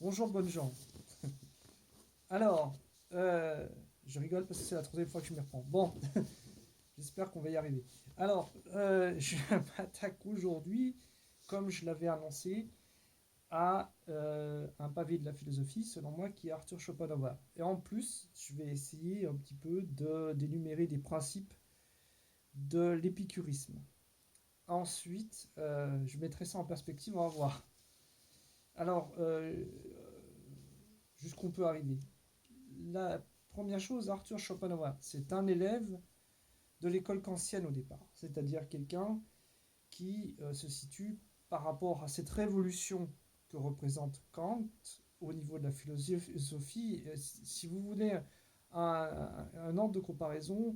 Bonjour, bonnes gens. Alors, je rigole parce que c'est la troisième fois que je m'y reprends. Bon, j'espère qu'on va y arriver. Alors, je m'attaque aujourd'hui, comme je l'avais annoncé, à un pavé de la philosophie, selon moi, qui est Arthur Schopenhauer. Et en plus, je vais essayer un petit peu d'énumérer des principes de l'épicurisme. Ensuite, je mettrai ça en perspective, on va voir. Alors, jusqu'où on peut arriver. La première chose, Arthur Schopenhauer, c'est un élève de l'école kantienne au départ, c'est-à-dire quelqu'un qui se situe par rapport à cette révolution que représente Kant au niveau de la philosophie. Si vous voulez un ordre de comparaison,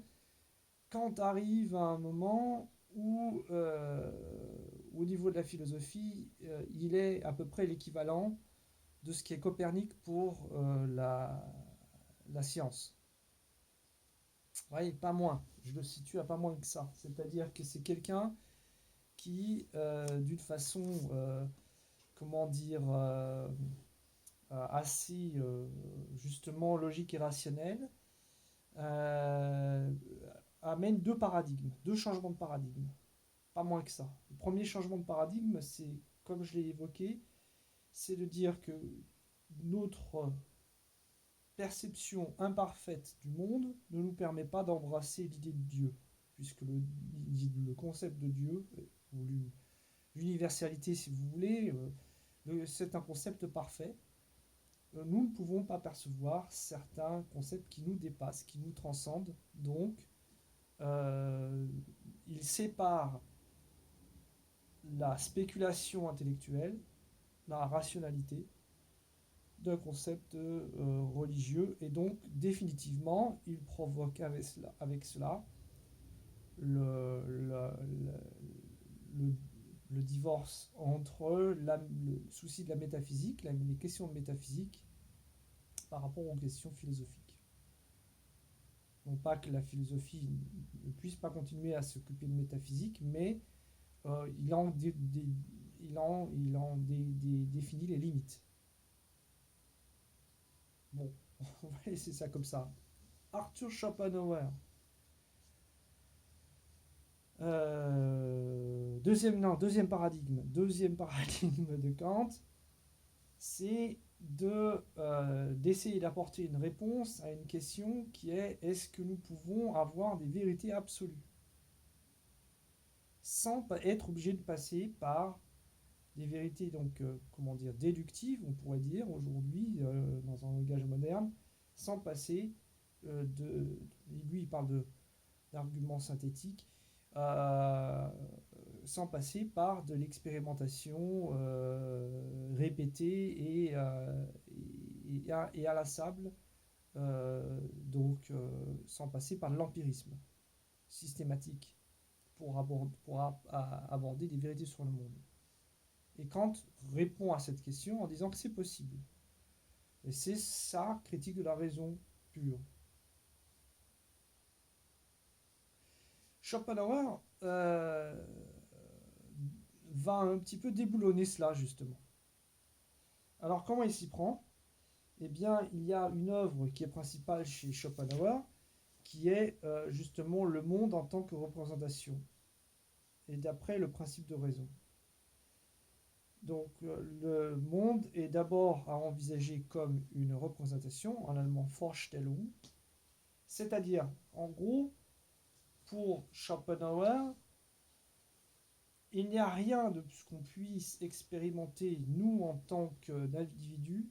Kant arrive à un moment où, au niveau de la philosophie, il est à peu près l'équivalent de ce qu'est Copernic pour la science. Oui, pas moins. Je le situe à pas moins que ça. C'est-à-dire que c'est quelqu'un qui, d'une façon, comment dire, assez justement logique et rationnelle, euh, amène deux paradigmes, deux changements de paradigme. Pas moins que ça. Le premier changement de paradigme, c'est, comme je l'ai évoqué, c'est de dire que notre perception imparfaite du monde ne nous permet pas d'embrasser l'idée de Dieu, puisque le concept de Dieu, ou l'universalité si vous voulez, c'est un concept parfait. Nous ne pouvons pas percevoir certains concepts qui nous dépassent, qui nous transcendent. Donc, euh, il sépare la spéculation intellectuelle, la rationalité, d'un concept religieux, et donc définitivement il provoque avec cela le, le, le, le divorce entre le souci de la métaphysique, les questions de métaphysique par rapport aux questions philosophiques. Non pas que la philosophie ne puisse pas continuer à s'occuper de métaphysique, mais il en définit les limites. Bon, on va laisser ça comme ça. Arthur Schopenhauer. Deuxième paradigme. Deuxième paradigme de Kant, c'est d'essayer d'apporter une réponse à une question qui est: est-ce que nous pouvons avoir des vérités absolues sans être obligé de passer par des vérités, donc comment dire, déductives, on pourrait dire aujourd'hui dans un langage moderne, sans passer de, lui il parle d'arguments synthétiques, euh, sans passer par de l'expérimentation répétée et inlassable, donc sans passer par l'empirisme systématique pour aborder des vérités sur le monde. Et Kant répond à cette question en disant que c'est possible. Et c'est sa critique de la raison pure. Schopenhauer va un petit peu déboulonner cela, justement. Alors, comment il s'y prend? Eh bien, il y a une œuvre qui est principale chez Schopenhauer, qui est justement le monde en tant que représentation, et d'après le principe de raison. Donc, le monde est d'abord à envisager comme une représentation, en allemand Vorstellung, c'est-à-dire, en gros, pour Schopenhauer, il n'y a rien de ce qu'on puisse expérimenter, nous, en tant qu'individus,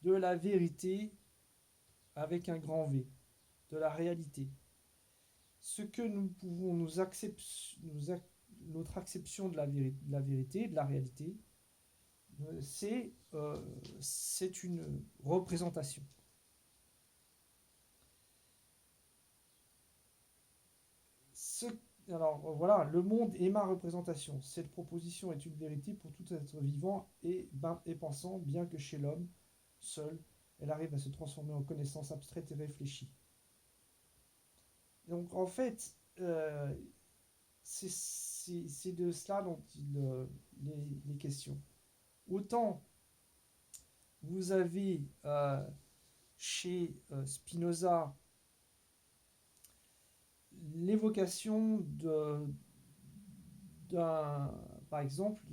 de la vérité avec un grand V, de la réalité. Ce que nous pouvons notre acception de la vérité, de la réalité, c'est une représentation. Ce, alors voilà, le monde est ma représentation. Cette proposition est une vérité pour tout être vivant et pensant, bien que chez l'homme, seul, elle arrive à se transformer en connaissance abstraite et réfléchie. Donc en fait, c'est de cela dont les questions. Autant vous avez chez Spinoza l'évocation d'un, par exemple,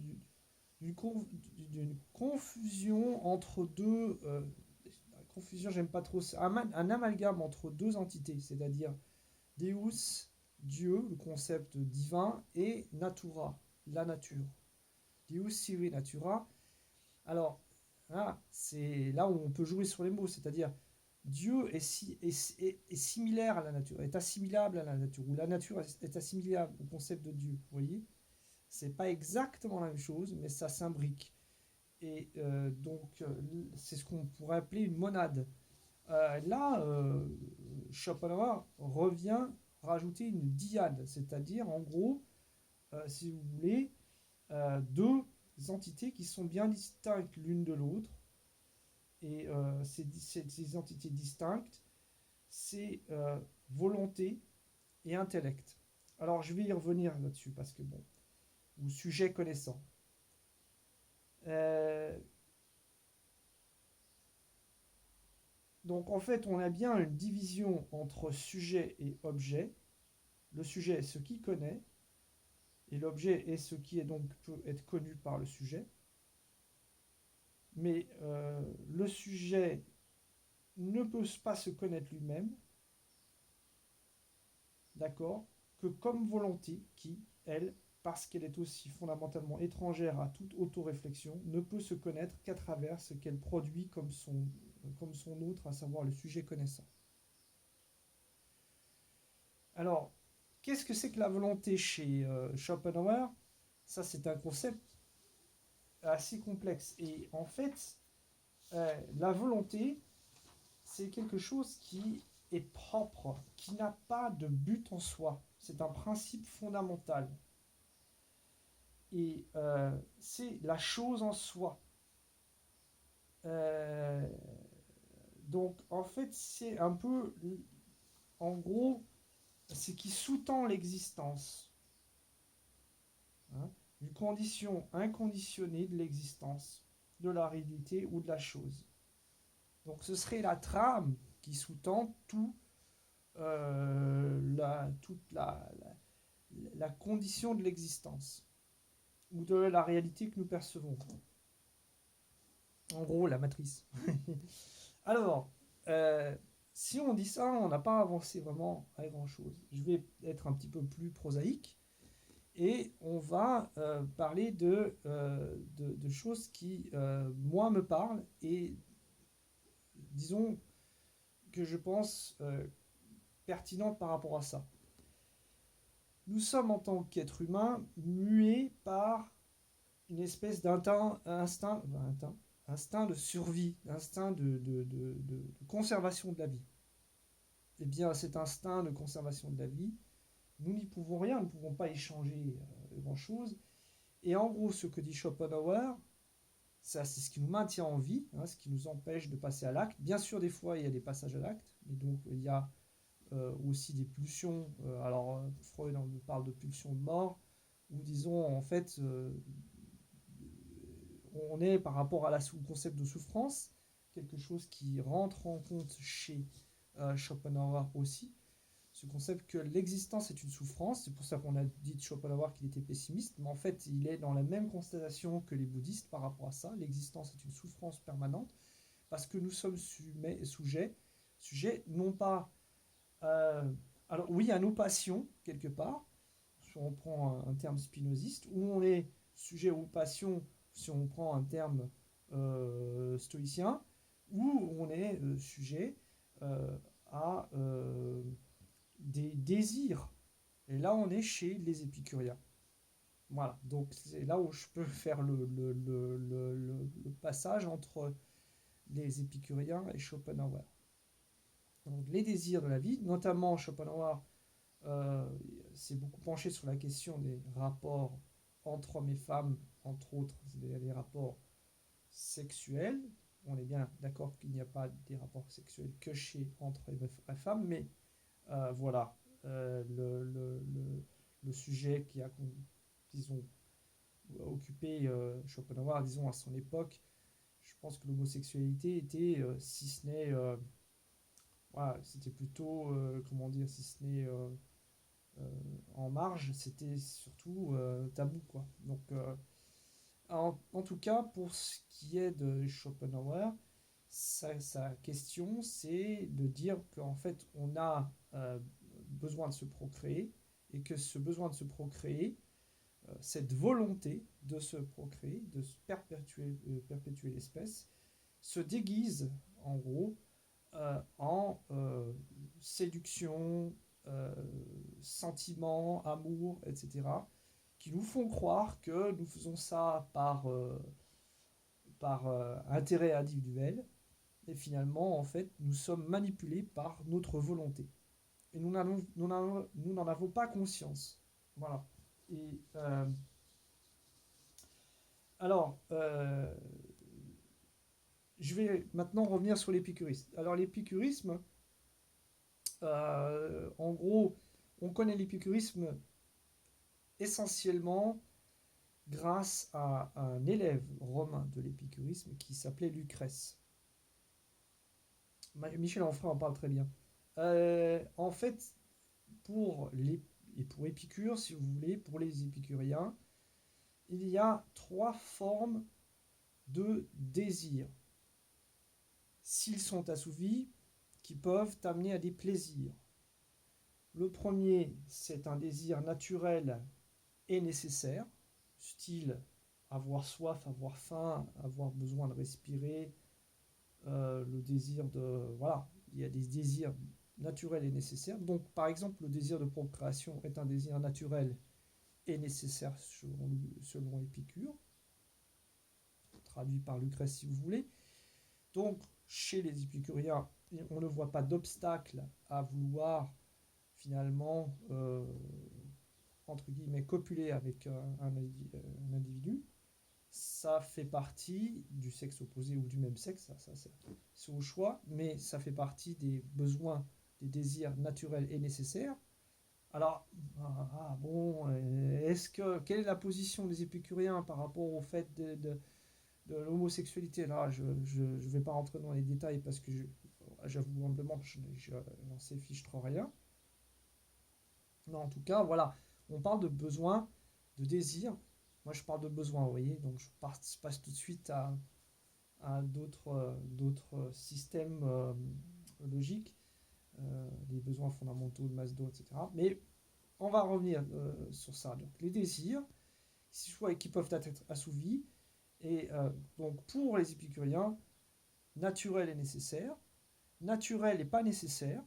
d'une confusion entre deux. Confusion, j'aime pas trop. Un amalgame entre deux entités, c'est-à-dire Deus, Dieu, le concept divin, et Natura, la nature. Deus sive natura. Alors, là, c'est là où on peut jouer sur les mots, c'est-à-dire Dieu est similaire à la nature, est assimilable à la nature, ou la nature est assimilable au concept de Dieu. Vous voyez, c'est pas exactement la même chose, mais ça s'imbrique. Et donc, c'est ce qu'on pourrait appeler une monade. Là, Schopenhauer revient rajouter une dyade, c'est-à-dire, en gros, si vous voulez, deux entités qui sont bien distinctes l'une de l'autre. Et ces entités distinctes, c'est volonté et intellect. Alors, je vais y revenir là-dessus, parce que, bon, ou sujet connaissant. Euh, donc, en fait, on a bien une division entre sujet et objet. Le sujet est ce qui connaît, et l'objet est ce qui est donc peut être connu par le sujet. Mais le sujet ne peut pas se connaître lui-même, d'accord, que comme volonté qui, elle, parce qu'elle est aussi fondamentalement étrangère à toute autoréflexion, ne peut se connaître qu'à travers ce qu'elle produit comme son autre, à savoir le sujet connaissant. Alors, qu'est-ce que c'est que la volonté chez Schopenhauer? Ça, c'est un concept assez complexe. Et en fait, la volonté, c'est quelque chose qui est propre, qui n'a pas de but en soi. C'est un principe fondamental. Et c'est la chose en soi. Euh, donc, en fait, c'est un peu, en gros, ce qui sous-tend l'existence, hein, une condition inconditionnée de l'existence, de la réalité ou de la chose. Donc, ce serait la trame qui sous-tend toute la condition de l'existence ou de la réalité que nous percevons. En gros, la matrice. Alors, euh, si on dit ça, on n'a pas avancé vraiment à grand-chose. Je vais être un petit peu plus prosaïque et on va parler de choses qui, moi, me parlent et, disons, que je pense pertinentes par rapport à ça. Nous sommes, en tant qu'être humain, mués par une espèce instinct de survie, instinct de conservation de la vie. Eh bien, cet instinct de conservation de la vie, nous n'y pouvons rien, nous ne pouvons pas y changer grand-chose. Et en gros, ce que dit Schopenhauer, ça, c'est ce qui nous maintient en vie, hein, ce qui nous empêche de passer à l'acte. Bien sûr, des fois, il y a des passages à l'acte, mais donc il y a aussi des pulsions. Freud parle de pulsions de mort, où disons, en fait, on est par rapport à au concept de souffrance, quelque chose qui rentre en compte chez Schopenhauer aussi, ce concept que l'existence est une souffrance. C'est pour ça qu'on a dit de Schopenhauer qu'il était pessimiste, mais en fait il est dans la même constatation que les bouddhistes par rapport à ça. L'existence est une souffrance permanente parce que nous sommes sujets non pas alors oui à nos passions quelque part, si on prend un terme spinoziste, où on est sujet aux passions si on prend un terme stoïcien, où on est sujet à des désirs. Et là, on est chez les épicuriens. Voilà, donc c'est là où je peux faire le passage entre les épicuriens et Schopenhauer. Donc les désirs de la vie, notamment Schopenhauer euh, s'est beaucoup penché sur la question des rapports entre hommes et femmes, entre autres les rapports sexuels. On est bien d'accord qu'il n'y a pas des rapports sexuels que chez entre hommes et femmes, mais voilà, le sujet qui a, disons, occupé Schopenhauer, disons, à son époque, je pense que l'homosexualité était, si ce n'est, voilà, c'était plutôt, comment dire, si ce n'est euh, en marge, c'était surtout tabou, quoi. Donc, en tout cas, pour ce qui est de Schopenhauer, sa question, c'est de dire qu'en fait, on a besoin de se procréer et que ce besoin de se procréer, cette volonté de se procréer, de se perpétuer l'espèce, se déguise en gros en séduction, euh, sentiment, amour, etc., qui nous font croire que nous faisons ça par intérêt individuel, et finalement, en fait, nous sommes manipulés par notre volonté. Et nous n'en avons pas conscience. Voilà. Et alors, je vais maintenant revenir sur l'épicurisme. Alors, l'épicurisme, en gros, on connaît l'épicurisme essentiellement grâce à un élève romain de l'épicurisme qui s'appelait Lucrèce. Michel Onfray en parle très bien. En fait, et pour Épicure, si vous voulez, pour les épicuriens, il y a trois formes de désir. S'ils sont assouvis, qui peuvent amener à des plaisirs. Le premier, c'est un désir naturel et nécessaire, style avoir soif, avoir faim, avoir besoin de respirer, le désir de... Voilà, il y a des désirs naturels et nécessaires. Donc, par exemple, le désir de procréation est un désir naturel et nécessaire selon Épicure, traduit par Lucrèce si vous voulez. Donc, chez les épicuriens, on ne voit pas d'obstacle à vouloir finalement, entre guillemets, copuler avec un individu. Ça fait partie du sexe opposé ou du même sexe, ça c'est au choix, mais ça fait partie des besoins, des désirs naturels et nécessaires. Alors, bon, quelle est la position des épicuriens par rapport au fait de l'homosexualité? Là, je ne vais pas rentrer dans les détails parce que j'avoue humblement que j'en sais fiche trop rien. Non, en tout cas, voilà, on parle de besoin, de désir. Moi, je parle de besoin, vous voyez, donc je passe tout de suite à d'autres systèmes logiques, les besoins fondamentaux de Maslow, etc. Mais on va revenir sur ça. Donc, les désirs, qui peuvent être assouvis, et donc pour les épicuriens, naturel et nécessaire, naturel et pas nécessaire,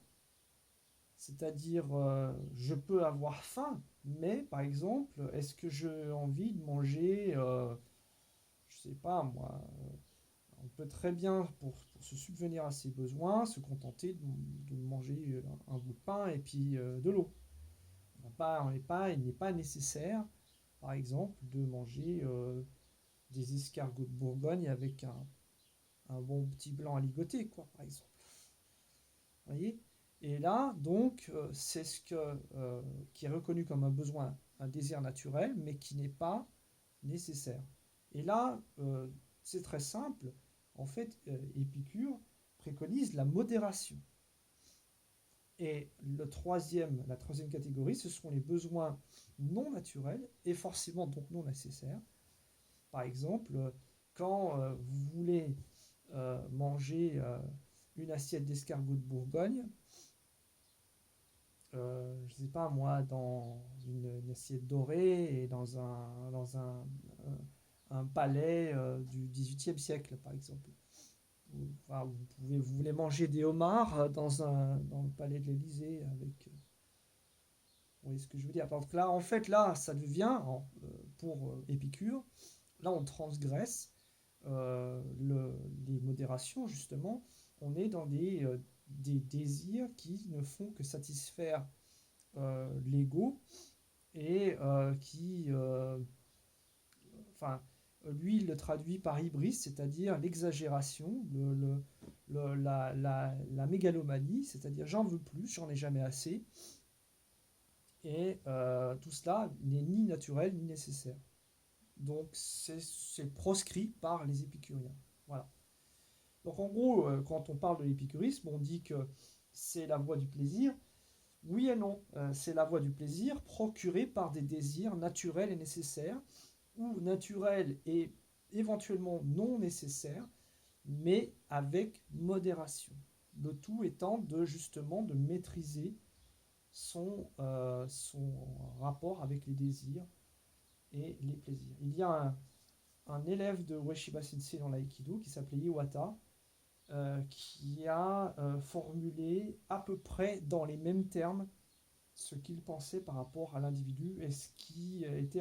c'est-à-dire je peux avoir faim, mais par exemple, est-ce que j'ai envie de manger, je sais pas moi, on peut très bien, pour se subvenir à ses besoins, se contenter de manger un bout de pain et puis de l'eau. Il n'est pas nécessaire, par exemple, de manger des escargots de Bourgogne avec un bon petit blanc à ligoter, quoi, par exemple. Vous voyez? Et là, donc, c'est qui est reconnu comme un besoin, un désir naturel, mais qui n'est pas nécessaire. Et là, c'est très simple. En fait, Épicure préconise la modération. Et la troisième catégorie, ce sont les besoins non naturels et forcément donc non nécessaires. Par exemple, quand vous voulez manger une assiette d'escargot de Bourgogne, je sais pas moi, dans une assiette dorée et un palais du XVIIIe siècle, par exemple. Enfin, vous voulez manger des homards dans le palais de l'Élysée avec. Vous voyez ce que je veux dire? Donc là, en fait, là, ça devient, pour Épicure, là, on transgresse les modérations, justement. On est dans des désirs qui ne font que satisfaire l'ego et enfin, lui, il le traduit par hybris, c'est-à-dire l'exagération, la mégalomanie, c'est-à-dire j'en veux plus, j'en ai jamais assez. Et tout cela n'est ni naturel ni nécessaire. Donc c'est proscrit par les épicuriens. Voilà. Donc en gros, quand on parle de l'épicurisme, on dit que c'est la voie du plaisir. Oui et non, c'est la voie du plaisir procurée par des désirs naturels et nécessaires, ou naturels et éventuellement non nécessaires, mais avec modération. Le tout étant de justement de maîtriser son rapport avec les désirs et les plaisirs. Il y a un élève de Ueshiba Sensei dans l'aïkido qui s'appelait Iwata, qui a formulé à peu près dans les mêmes termes ce qu'il pensait par rapport à l'individu et ce qui était,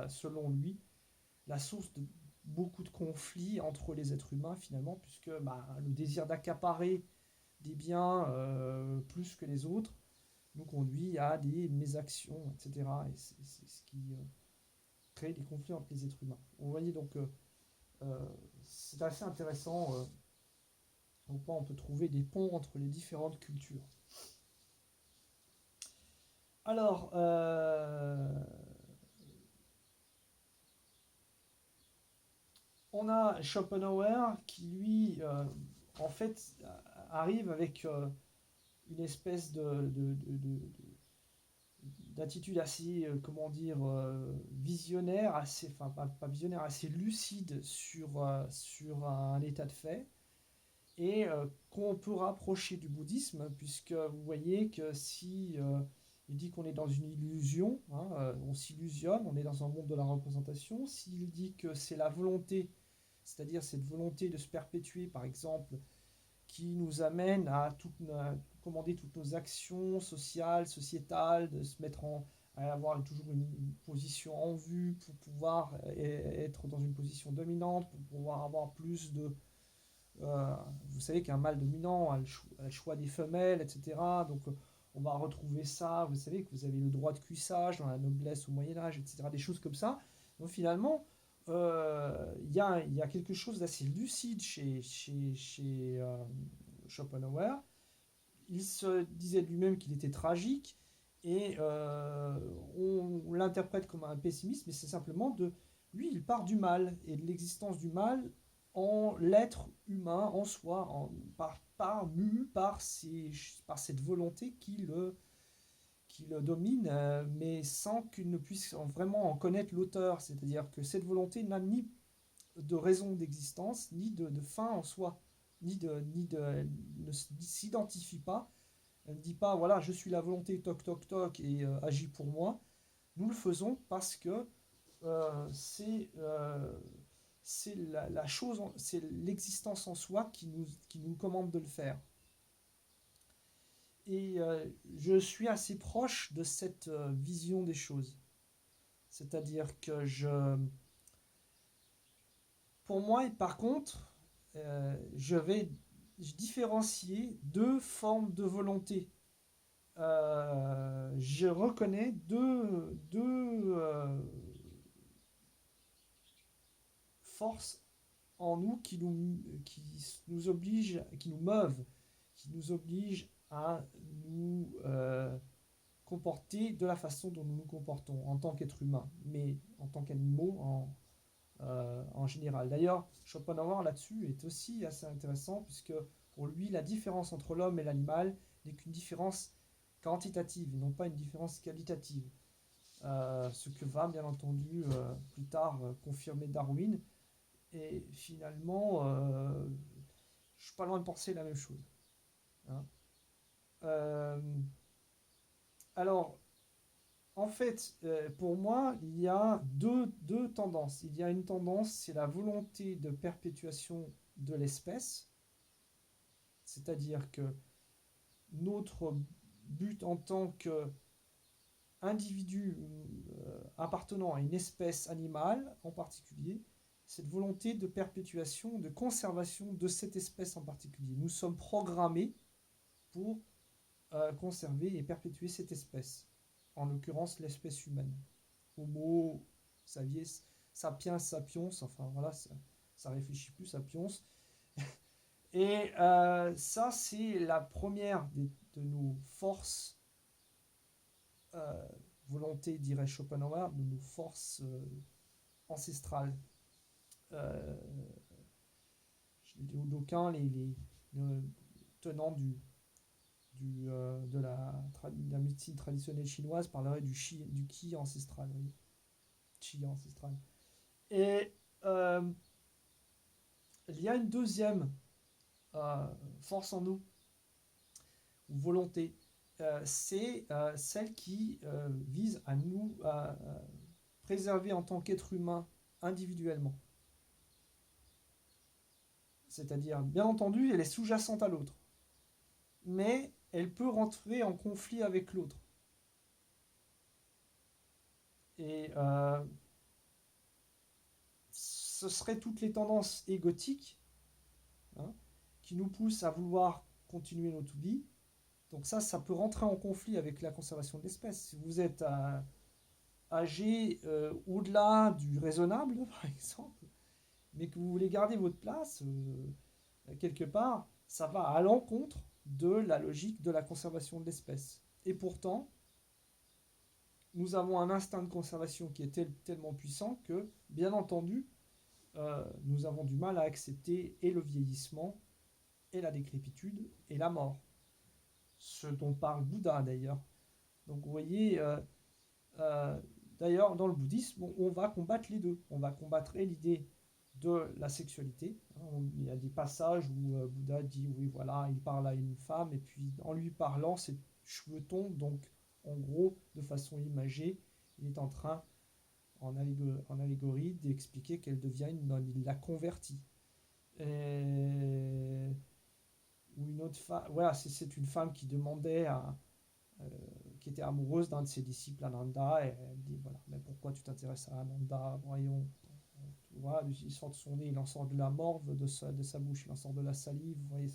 selon lui, la source de beaucoup de conflits entre les êtres humains finalement, puisque bah, le désir d'accaparer des biens plus que les autres nous conduit à des mésactions, etc. Et c'est ce qui crée des conflits entre les êtres humains. Vous voyez donc, c'est assez intéressant. On peut trouver des ponts entre les différentes cultures. Alors, on a Schopenhauer qui, lui, en fait, arrive avec une espèce d'attitude assez, comment dire, visionnaire, assez, enfin pas visionnaire, assez lucide sur un état de fait, et qu'on peut rapprocher du bouddhisme, puisque vous voyez que si il dit qu'on est dans une illusion, hein, on s'illusionne, on est dans un monde de la représentation, s'il dit que c'est la volonté, c'est-à-dire cette volonté de se perpétuer, par exemple, qui nous amène à commander toutes nos actions sociales, sociétales, de se mettre à avoir toujours une position en vue pour pouvoir être dans une position dominante, pour pouvoir avoir plus de... vous savez qu'un mâle dominant a le choix des femelles, etc. Donc on va retrouver ça, vous savez que vous avez le droit de cuissage dans la noblesse au Moyen-Âge, etc. Des choses comme ça. Donc finalement, il y a quelque chose d'assez lucide chez Schopenhauer. Il se disait lui-même qu'il était tragique et on l'interprète comme un pessimiste, mais c'est simplement de... Lui, il part du mal et de l'existence du mal en l'être humain, en soi, mu par cette volonté qui le domine, mais sans qu'il ne puisse vraiment en connaître l'auteur. C'est-à-dire que cette volonté n'a ni de raison d'existence, ni de fin en soi, ne s'identifie pas. Elle ne dit pas, voilà, je suis la volonté, toc, toc, toc, et agis pour moi. Nous le faisons parce que euh, c'est euh, c'est la chose, c'est l'existence en soi qui nous commande de le faire. Et je suis assez proche de cette vision des choses. C'est-à-dire que pour moi, et par contre, je différencier deux formes de volonté. Je reconnais deux forces en nous qui nous obligent, qui nous meuvent, qui nous obligent à nous comporter de la façon dont nous nous comportons en tant qu'être humain, mais en tant qu'animaux en général. D'ailleurs, Schopenhauer là-dessus est aussi assez intéressant puisque pour lui, la différence entre l'homme et l'animal n'est qu'une différence quantitative et non pas une différence qualitative. Ce que va bien entendu plus tard confirmer Darwin. Et finalement, je suis pas loin de penser la même chose. Hein. Euh, alors, en fait, pour moi, il y a deux tendances. Il y a une tendance, c'est la volonté de perpétuation de l'espèce, c'est-à-dire que notre but en tant qu'individu appartenant à une espèce animale en particulier, cette volonté de perpétuation, de conservation de cette espèce en particulier. Nous sommes programmés pour conserver et perpétuer cette espèce, en l'occurrence l'espèce humaine. Homo sapiens sapiens, enfin voilà, ça réfléchit plus, sapiens. Et ça, c'est la première de nos forces, euh, volonté, dirait Schopenhauer, de nos forces ancestrales. Euh, d'aucuns, les tenants de la médecine traditionnelle chinoise parleraient du qi ancestral. Vous voyez, qi ancestral. Et il y a une deuxième force en nous, ou volonté, c'est celle qui vise à nous préserver en tant qu'être humain individuellement. C'est-à-dire, bien entendu, elle est sous-jacente à l'autre, mais elle peut rentrer en conflit avec l'autre. Et ce seraient toutes les tendances égotiques, hein, qui nous poussent à vouloir continuer notre vie. Donc ça peut rentrer en conflit avec la conservation de l'espèce. Si vous êtes âgé au-delà du raisonnable, par exemple, mais que vous voulez garder votre place quelque part, ça va à l'encontre de la logique de la conservation de l'espèce. Et pourtant, nous avons un instinct de conservation qui est tellement puissant que, bien entendu, nous avons du mal à accepter et le vieillissement, et la décrépitude, et la mort. Ce dont parle Bouddha, d'ailleurs. Donc, vous voyez, d'ailleurs, dans le bouddhisme, on va combattre les deux. On va combattre l'idée de la sexualité. Il y a des passages où Bouddha dit, oui, voilà, il parle à une femme, et puis en lui parlant, ses cheveux tombent, donc en gros, de façon imagée, il est en train, en allégorie, d'expliquer qu'elle devient une nonne. Il la convertit. Et... ou une autre femme, voilà, c'est une femme qui demandait qui était amoureuse d'un de ses disciples, Ananda, et elle dit, voilà, mais pourquoi tu t'intéresses à Ananda, voyons. Voilà, il sort de son nez, il en sort de la morve de sa bouche, il en sort de la salive, vous voyez,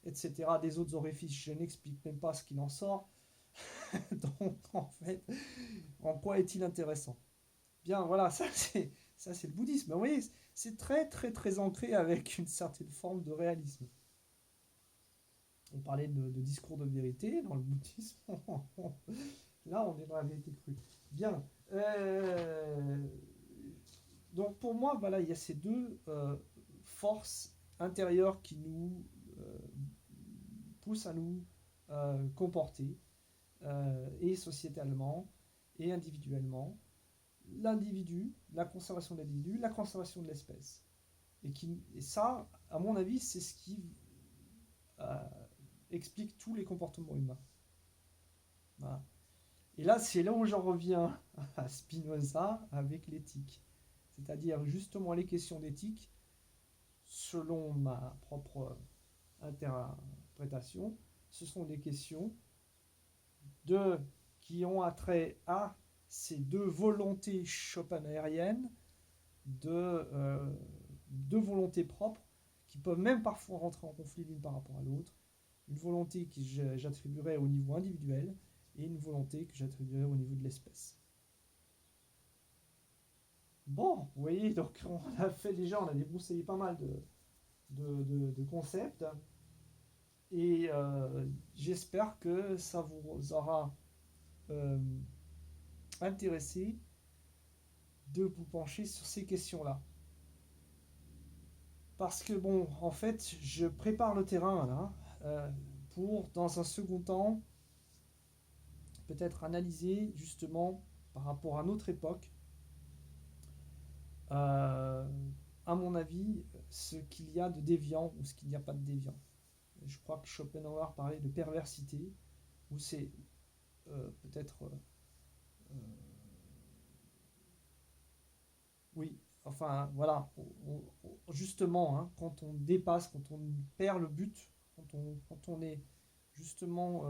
etc. Des autres orifices, je n'explique même pas ce qu'il en sort. Donc, en fait, en quoi est-il intéressant? Bien, voilà, ça c'est le bouddhisme. Mais vous voyez, c'est très, très, très ancré avec une certaine forme de réalisme. On parlait de discours de vérité dans le bouddhisme. Là, on est dans la vérité crue. Bien. Donc, pour moi, voilà, il y a ces deux forces intérieures qui nous poussent à nous comporter, et sociétalement, et individuellement. L'individu, la conservation de l'individu, la conservation de l'espèce. Et ça, à mon avis, c'est ce qui explique tous les comportements humains. Voilà. Et là, c'est là où j'en reviens à Spinoza avec l'éthique. C'est-à-dire justement les questions d'éthique, selon ma propre interprétation, ce sont des questions qui ont attrait à ces deux volontés schopenhaueriennes, deux volontés propres, qui peuvent même parfois rentrer en conflit l'une par rapport à l'autre. Une volonté que j'attribuerais au niveau individuel et une volonté que j'attribuerais au niveau de l'espèce. Bon, vous voyez, donc on a fait déjà, on a débroussaillé pas mal de concepts, et j'espère que ça vous aura intéressé de vous pencher sur ces questions-là. Parce que bon, en fait, je prépare le terrain là, pour, dans un second temps, peut-être analyser justement par rapport à notre époque, à mon avis, ce qu'il y a de déviant ou ce qu'il n'y a pas de déviant. Je crois que Schopenhauer parlait de perversité, ou c'est peut-être... oui, enfin voilà, justement, hein, quand on dépasse, quand on perd le but, quand on est justement...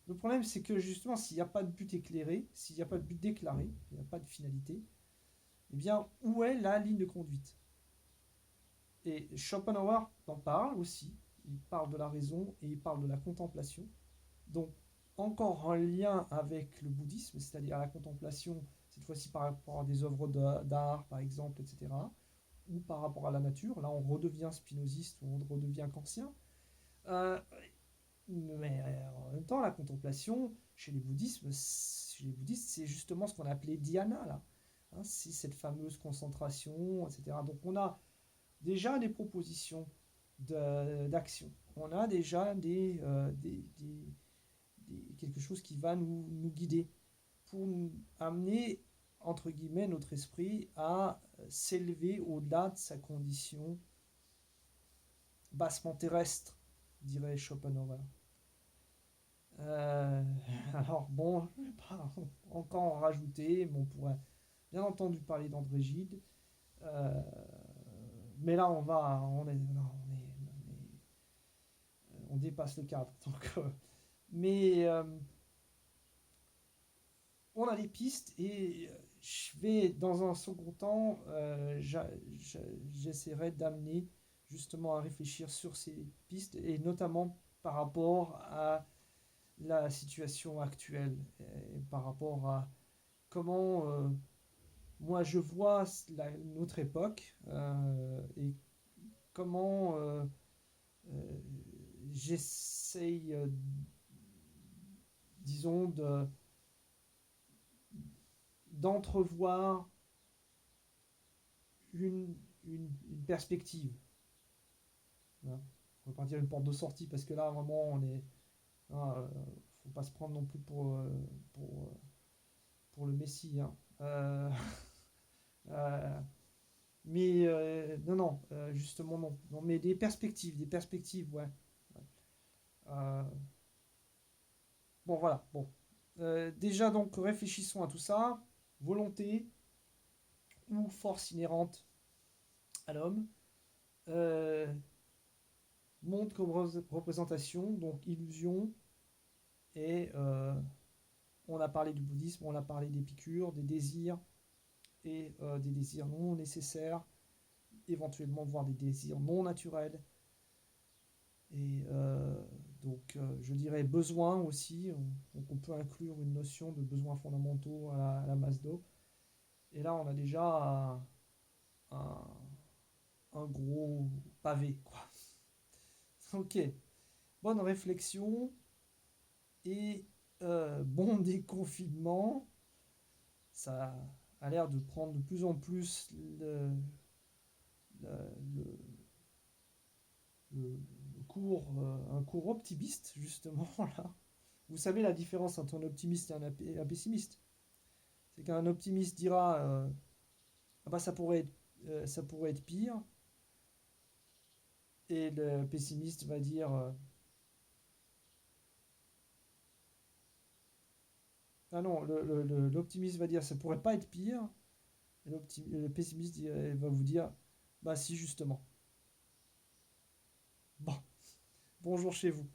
le problème, c'est que justement, s'il n'y a pas de but éclairé, s'il n'y a pas de but déclaré, il n'y a pas de finalité, eh bien, où est la ligne de conduite? Et Schopenhauer en parle aussi. Il parle de la raison et il parle de la contemplation. Donc, encore un lien avec le bouddhisme, c'est-à-dire la contemplation, cette fois-ci par rapport à des œuvres d'art, par exemple, etc., ou par rapport à la nature. Là, on redevient spinoziste ou on redevient kantien. Mais en même temps, la contemplation, chez les bouddhistes, c'est justement ce qu'on appelait dhyana, là. Hein, c'est cette fameuse concentration, etc. Donc, on a déjà des propositions d'action. On a déjà quelque chose qui va nous guider pour nous amener, entre guillemets, notre esprit à s'élever au-delà de sa condition bassement terrestre, dirait Schopenhauer. Euh, alors bon, je ne vais pas encore en rajouter, mais on pourrait bien entendu parler d'André Gide. Euh, mais là, on dépasse le cadre. Donc, on a des pistes et je vais, dans un second temps, j'essaierai d'amener justement à réfléchir sur ces pistes et notamment par rapport à la situation actuelle, et par rapport à comment moi je vois notre époque et comment euh, j'essaye, disons, d'entrevoir une perspective. Hein. On va pas dire une porte de sortie parce que là vraiment on est. Hein, faut pas se prendre non plus pour, euh, pour le Messie. Hein. Euh, mais non, non, justement non. Non, mais des perspectives, ouais. Ouais. Euh, bon, voilà. Bon. Déjà, donc, réfléchissons à tout ça. Volonté ou force inhérente à l'homme. Euh, monde comme représentation, donc illusion. Et on a parlé du bouddhisme, on a parlé d'Épicure, des désirs et des désirs non nécessaires, éventuellement voire des désirs non naturels. Et je dirais besoin aussi. Donc on peut inclure une notion de besoins fondamentaux à la Maslow. Et là, on a déjà un, un gros pavé, quoi. Ok, bonne réflexion et bon déconfinement. Ça a l'air de prendre de plus en plus le, le, le cours, un cours optimiste, justement, là. Vous savez la différence entre un optimiste et un pessimiste. C'est qu'un optimiste dira ah bah ça pourrait être pire, et le pessimiste va dire ah non, l'optimiste va dire ça pourrait pas être pire, et le pessimiste va vous dire bah si justement. Bon, bonjour chez vous.